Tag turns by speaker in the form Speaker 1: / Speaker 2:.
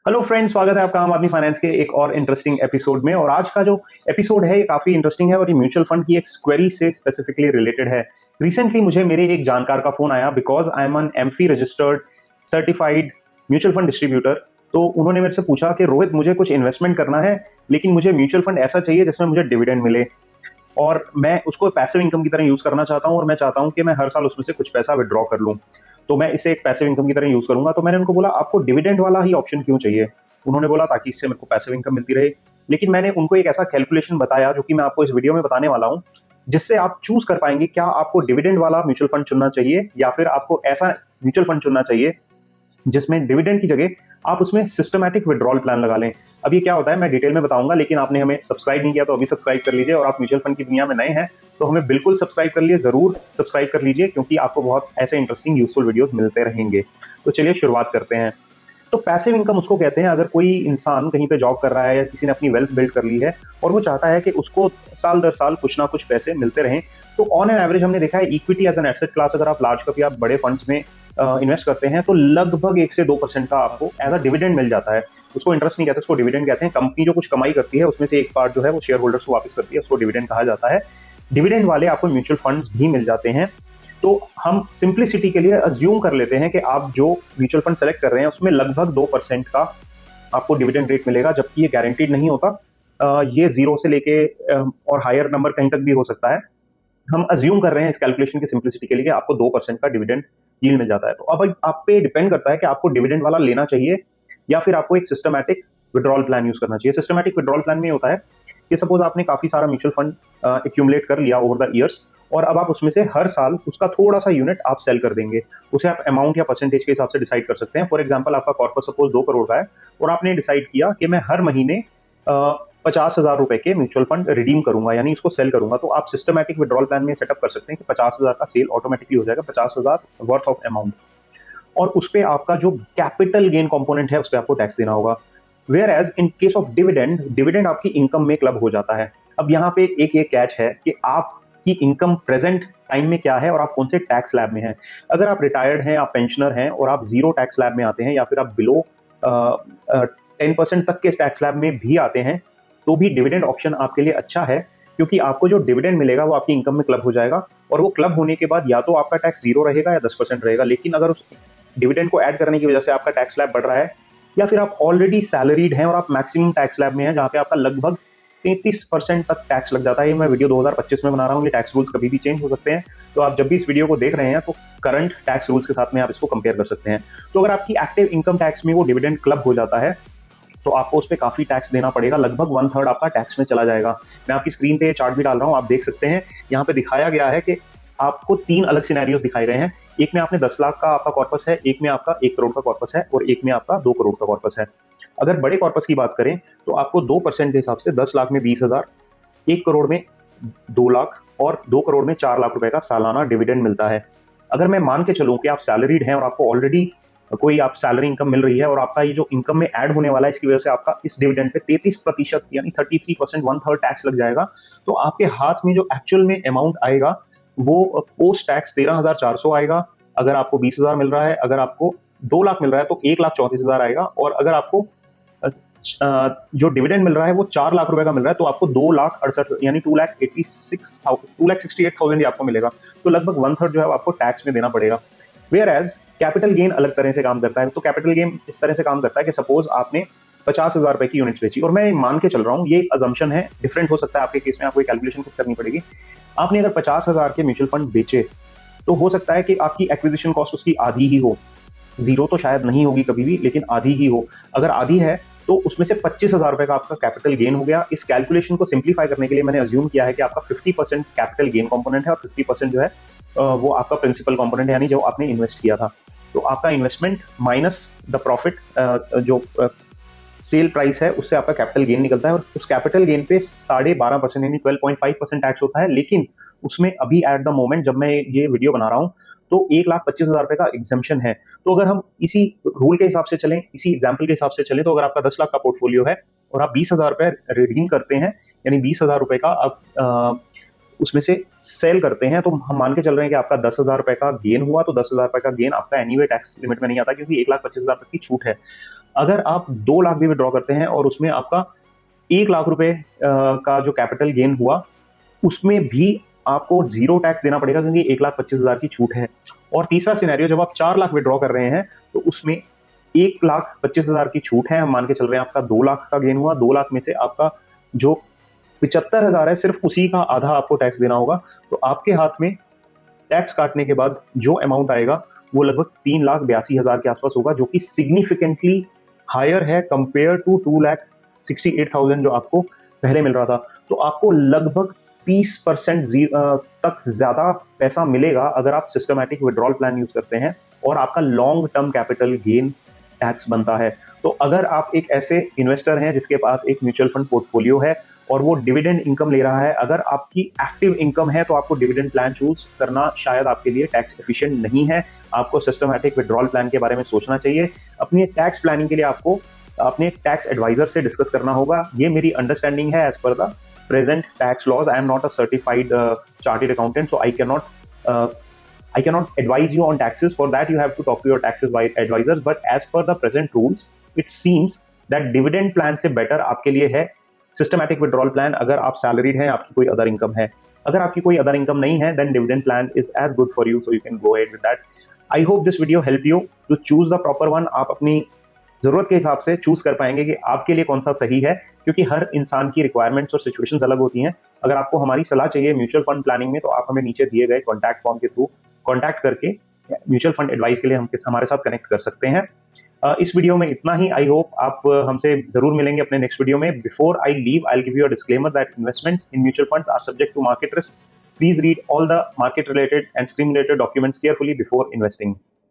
Speaker 1: Hello friends, स्वागत है आपका आम आदमी फाइनेंस के एक और इंटरेस्टिंग एपिसोड में। और आज का जो एपिसोड है ये काफी इंटरेस्टिंग है और ये म्यूचुअल फंड की एक क्वेरी से स्पेसिफिकली रिलेटेड है। रिसेंटली मुझे मेरे एक जानकार का फोन आया because I am an AMFI registered certified mutual fund distributor. तो उन्होंने मेरे से पूछा कि रोहित, मुझे कुछ इन्वेस्टमेंट करना है लेकिन मुझे म्यूचुअल फंड ऐसा चाहिए जिसमें मुझे डिविडेंड मिले और मैं उसको पैसिव इनकम की तरह यूज करना चाहता हूं और मैं चाहता हूं कि मैं हर साल उसमें से कुछ पैसा विड्रॉ कर लूं, तो मैं इसे एक पैसिव इनकम की तरह यूज करूंगा। तो मैंने उनको बोला आपको डिविडेंड वाला ही ऑप्शन क्यों चाहिए? उन्होंने बोला ताकि इससे मेरे को पैसिव इनकम मिलती रहे। लेकिन मैंने उनको एक ऐसा कैलकुलेशन बताया जो कि मैं आपको इस वीडियो में बताने वाला हूं, जिससे आप चूज कर पाएंगे क्या आपको डिविडेंड वाला म्यूचुअल फंड चुनना चाहिए या फिर आपको ऐसा म्यूचुअल फंड चुनना चाहिए जिसमें डिविडेंड की जगह आप उसमें सिस्टमैटिक विड्रॉल प्लान लगा लें। अब ये क्या होता है मैं डिटेल में बताऊंगा, लेकिन आपने हमें सब्सक्राइब नहीं किया तो अभी सब्सक्राइब कर लीजिए, और आप म्यूचुअल फंड की दुनिया में नए हैं तो हमें बिल्कुल सब्सक्राइब कर लिए, जरूर सब्सक्राइब कर लीजिए क्योंकि आपको बहुत ऐसे इंटरेस्टिंग यूजफुल वीडियोस मिलते रहेंगे। तो चलिए शुरुआत करते हैं। तो पैसिव इनकम उसको कहते हैं अगर कोई इंसान कहीं पे जॉब कर रहा है या किसी ने अपनी वेल्थ बिल्ड कर ली है और वो चाहता है कि उसको साल दर साल कुछ ना कुछ पैसे मिलते रहें। तो ऑन एन एवरेज हमने देखा है equity as an asset class अगर आप लार्ज कैप या बड़े फंड्स में इन्वेस्ट करते हैं तो लगभग 1 से 2% का आपको एज अ डिविडेंड मिल जाता है। उसको इंटरेस्ट नहीं कहते, उसको डिविडेंड कहते हैं। कंपनी जो कुछ कमाई करती है उसमें से एक पार्ट जो है वो शेयर होल्डर्स को वापस करती है, उसको डिविडेंड कहा जाता है। डिविडेंड वाले आपको म्यूचुअल फंड्स भी मिल जाते हैं। तो हम सिंप्लिसिटी के लिए अज्यूम कर लेते हैं कि आप जो म्यूचुअल फंड सेलेक्ट कर रहे हैं उसमें लगभग 2% का आपको डिविडेंड रेट मिलेगा, जबकि ये गारंटीड नहीं होता। ये 0 से लेके और हायर नंबर कहीं तक भी हो सकता है। हम अज्यूम कर रहे हैं इस कैलकुलेशन की सिंप्लिसिटी के लिए कि आपको 2% का डिविडेंड यील्ड मिल जाता है। तो अब आप पे डिपेंड करता है कि आपको डिविडेंड वाला लेना चाहिए या फिर आपको एक सिस्टमैटिक विड्रॉल प्लान यूज करना चाहिए। सिस्टमैटिक विड्रॉल प्लान में होता है कि सपोज आपने काफी सारा म्यूचुअल फंड एक्यूमुलेट कर लिया ओवर द ईयर्स और अब आप उसमें से हर साल उसका थोड़ा सा यूनिट आप सेल कर देंगे। उसे आप अमाउंट या परसेंटेज के हिसाब से डिसाइड कर सकते हैं। फॉर एग्जाम्पल आपका कॉर्पस सपोज 2 करोड़ का है और आपने डिसाइड किया कि मैं हर महीने 50,000 रुपए के म्यूचुअल फंड रिडीम करूंगा, यानी इसको सेल करूंगा। तो आप सिस्टमैटिक विड्रॉल प्लान में सेटअप कर सकते हैं कि 50,000 का सेल ऑटोमेटिकली हो जाएगा, 50,000 वर्थ ऑफ अमाउंट, और उस पे आपका जो कैपिटल गेन कंपोनेंट है उस पर आपको टैक्स देना होगा। Whereas in case of dividend, dividend आपकी इनकम में क्लब हो जाता है। अब यहाँ पे एक ये कैच है कि आपकी इनकम प्रेजेंट टाइम में क्या है और आप कौन से टैक्स स्लैब में हैं। अगर आप रिटायर्ड हैं, आप पेंशनर हैं और आप 0 टैक्स स्लैब में आते हैं या फिर आप बिलो 10% तक के टैक्स स्लैब में भी आते हैं तो भी डिविडेंड ऑप्शन आपके लिए अच्छा है, क्योंकि आपको जो डिविडेंड मिलेगा वो आपकी इनकम में क्लब हो जाएगा और वो क्लब होने के बाद या तो आपका टैक्स 0 रहेगा या 10% रहेगा। लेकिन अगर उस डिविडेंड को ऐड करने की वजह से आपका टैक्स स्लैब बढ़ रहा है या फिर आप ऑलरेडी सैलरीड हैं और आप मैक्सिमम टैक्स स्लैब में हैं जहां पे आपका लगभग 33% तक टैक्स लग जाता है। ये मैं वीडियो 2025 में बना रहा हूँ, ये टैक्स रूल्स कभी भी चेंज हो सकते हैं। तो आप जब भी इस वीडियो को देख रहे हैं तो करंट टैक्स रूल्स के साथ में आप इसको कंपेयर कर सकते हैं। तो अगर आपकी एक्टिव इनकम टैक्स में वो डिविडेंड क्लब हो जाता है तो आपको उस पर काफी टैक्स देना पड़ेगा, लगभग 1/3 आपका टैक्स में चला जाएगा। मैं आपकी स्क्रीन पे चार्ट भी डाल रहा हूँ, आप देख सकते हैं। यहाँ पे दिखाया गया है कि आपको 3 अलग सिनेरियोस दिखाए गए हैं। एक में आपने 10 लाख का आपका कॉर्पस है, एक में आपका 1 करोड़ का कॉर्पस है और एक में आपका 2 करोड़ का कॉर्पस है। अगर बड़े कॉर्पस की बात करें तो आपको 2% के हिसाब से 10 लाख में 20,000, 1 करोड़ में 2 लाख और 2 करोड़ में 4 लाख रुपए का सालाना डिविडेंड मिलता है। अगर मैं मान के चलूं कि आप सैलरीड हैं और आपको ऑलरेडी कोई आप सैलरी इनकम मिल रही है और आपका ये जो इनकम में ऐड होने वाला है इसकी वजह से आपका इस डिविडेंड पे 33% यानी 33%, 1/3 टैक्स लग जाएगा। तो आपके हाथ में जो एक्चुअल में अमाउंट आएगा वो पोस्ट टैक्स 13,400 आएगा। अगर आपको 20,000 मिल रहा है, अगर आपको 2 लाख मिल रहा है तो 1,34,000 आएगा, और अगर आपको जो डिविडेंड मिल रहा है वो 4 लाख रुपए का मिल रहा है तो आपको 2,68,000 यानी 2,68,000 आपको मिलेगा। तो लगभग 1/3 जो है आपको टैक्स में देना पड़ेगा। वेयर एज कैपिटल गेन अलग तरह से काम करता है। तो कैपिटल गेन इस तरह से काम करता है कि सपोज आपने 50,000 रुपए की यूनिट बेची, और मैं मान के चल रहा हूँ, ये अजम्पशन है, डिफरेंट हो सकता है आपके केस में, आपको कैलकुलेशन खुद करनी पड़ेगी। आपने अगर 50,000 के म्यूचुअल फंड बेचे तो हो सकता है कि आपकी एक्विजिशन कॉस्ट उसकी आधी ही हो, 0 तो शायद नहीं होगी कभी भी, लेकिन आधी ही हो। अगर आधी है तो उसमें से 25,000 रुपए का आपका कैपिटल गेन हो गया। इस कैलकुलेशन को सिंप्लीफाई करने के लिए मैंने अज्यूम किया है कि आपका 50% कैपिटल गेन कंपोनेंट है और 50% जो है वो आपका प्रिंसिपल कंपोनेंट है, यानी जो आपने इन्वेस्ट किया था। तो आपका इन्वेस्टमेंट माइनस द प्रॉफिट, जो सेल प्राइस है, उससे आपका कैपिटल गेन निकलता है और उस कैपिटल गेन पे 12.5% यानी 12.5% टैक्स होता है। लेकिन उसमें अभी एट द मोमेंट जब मैं ये वीडियो बना रहा हूँ तो 1,25,000 रुपए का एग्जेम्पशन है। तो अगर हम इसी रूल के हिसाब से चलें, इसी एग्जाम्पल के हिसाब से चलें, तो अगर आपका 10 लाख का पोर्टफोलियो है और आप 20,000 रुपए रिडीम करते हैं, यानी 20,000 रुपए का आप उसमें से सेल करते हैं, तो हम मान के चल रहे हैं कि आपका 10,000 रुपए का गेन हुआ। तो 10,000 रुपए का गेन आपका एनीवे टैक्स लिमिट में नहीं आता क्योंकि 1,25,000 तक की छूट है। अगर आप 2 लाख भी विड्रॉ करते हैं और उसमें आपका 1 लाख रुपए का जो कैपिटल गेन हुआ, उसमें भी आपको जीरो टैक्स देना पड़ेगा क्योंकि 1,25,000 की छूट है। और तीसरा सिनेरियो, जब आप 4 लाख विड्रॉ कर रहे हैं तो उसमें 1,25,000 की छूट है। हम मान के चल रहे हैं आपका 2 लाख का गेन हुआ, 2 लाख में से आपका जो 75,000 है सिर्फ उसी का आधा आपको टैक्स देना होगा। तो आपके हाथ में टैक्स काटने के बाद जो अमाउंट आएगा वो लगभग 3,82,000 के आसपास होगा, जो कि सिग्निफिकेंटली हायर है कंपेयर टू 2,68,000 जो आपको पहले मिल रहा था। तो आपको लगभग 30% तक ज्यादा पैसा मिलेगा अगर आप सिस्टमैटिक विड्रॉल प्लान यूज करते हैं और आपका long term capital gain tax बनता है। तो अगर आप एक ऐसे इन्वेस्टर हैं जिसके पास एक म्यूचुअल फंड पोर्टफोलियो है और वो डिविडेंड इनकम ले रहा है, अगर आपकी एक्टिव इनकम है तो आपको डिविडेंड प्लान चूज करना शायद आपके लिए टैक्स एफिशिएंट नहीं है। आपको सिस्टमैटिक विड्रॉल प्लान के बारे में सोचना चाहिए। अपनी टैक्स प्लानिंग के लिए आपको अपने टैक्स एडवाइजर से डिस्कस करना होगा। ये मेरी अंडरस्टैंडिंग है as per the present tax laws. I am not a certified chartered accountant, so I cannot advise you on taxes. For that, you have to talk to your taxes advisors. But as per the present rules, it seems that dividend plan से better आपके लिए है systematic withdrawal plan अगर आप salaried हैं, आपकी कोई other income है। अगर आपकी कोई other income नहीं है, then dividend plan is as good for you, so you can go ahead with that. I hope this video helped you to choose the proper one. आप अपनी जरूरत के हिसाब से चूज कर पाएंगे कि आपके लिए कौन सा सही है, क्योंकि हर इंसान की रिक्वायरमेंट्स और सिचुएशंस अलग होती हैं। अगर आपको हमारी सलाह चाहिए म्यूचुअल फंड प्लानिंग में, तो आप हमें नीचे दिए गए कॉन्टैक्ट फॉर्म के थ्रू कॉन्टैक्ट करके म्यूचुअल फंड एडवाइस के लिए हमारे साथ कनेक्ट कर सकते हैं। इस वीडियो में इतना ही। आई होप आप हमसे जरूर मिलेंगे अपने नेक्स्ट वीडियो में। Before I leave, I will give you a disclaimer that investments in mutual funds are subject to market risk. Please read all the market related and scheme related documents carefully before investing.